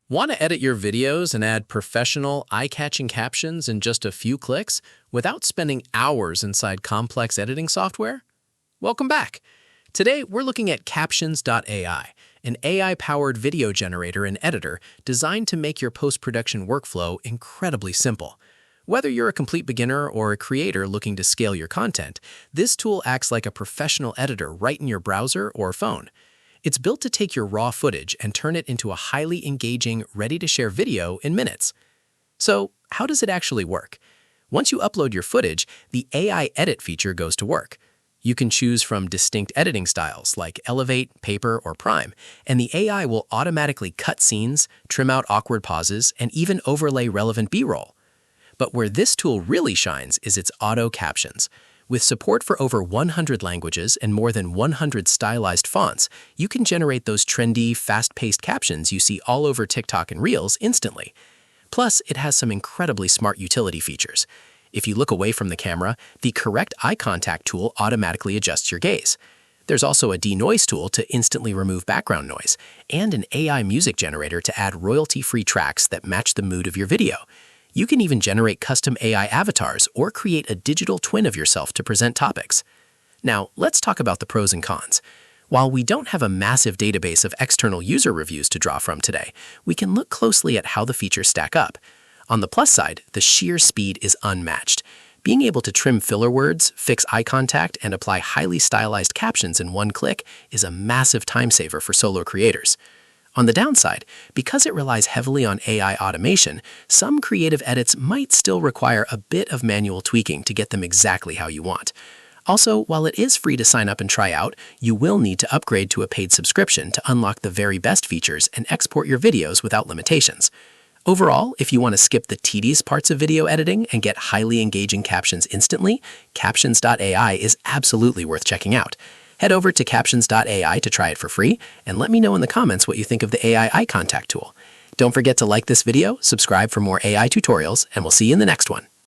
Want to edit your videos and add professional, eye-catching captions in just a few clicks without spending hours inside complex editing software? Welcome back. Today, we're looking at Captions AI, an AI-powered video generator and editor designed to make your post-production workflow incredibly simple. Whether you're a complete beginner or a creator looking to scale your content, this tool acts like a professional editor right in your browser or phone. It's built to take your raw footage and turn it into a highly engaging, ready-to-share video in minutes. So, how does it actually work? Once you upload your footage, the AI Edit feature goes to work. You can choose from distinct editing styles like Elevate, Paper, or Prime, and the AI will automatically cut scenes, trim out awkward pauses, and even overlay relevant B-roll. But where this tool really shines is its auto captions. With support for over 100 languages and more than 100 stylized fonts, you can generate those trendy, fast-paced captions you see all over TikTok and Reels instantly. Plus, it has some incredibly smart utility features. If you look away from the camera, the correct eye contact tool automatically adjusts your gaze. There's also a denoise tool to instantly remove background noise, and an AI music generator to add royalty-free tracks that match the mood of your video. You can even generate custom AI avatars or create a digital twin of yourself to present topics. Now, let's talk about the pros and cons. While we don't have a massive database of external user reviews to draw from today, we can look closely at how the features stack up. On the plus side, the sheer speed is unmatched. Being able to trim filler words, fix eye contact, and apply highly stylized captions in one click is a massive time saver for solo creators. On the downside, because it relies heavily on AI automation, some creative edits might still require a bit of manual tweaking to get them exactly how you want. Also, while it is free to sign up and try out, you will need to upgrade to a paid subscription to unlock the very best features and export your videos without limitations. Overall, if you want to skip the tedious parts of video editing and get highly engaging captions instantly, Captions AI is absolutely worth checking out. Head over to Captions AI to try it for free, and let me know in the comments what you think of the AI eye contact tool. Don't forget to like this video, subscribe for more AI tutorials, and we'll see you in the next one.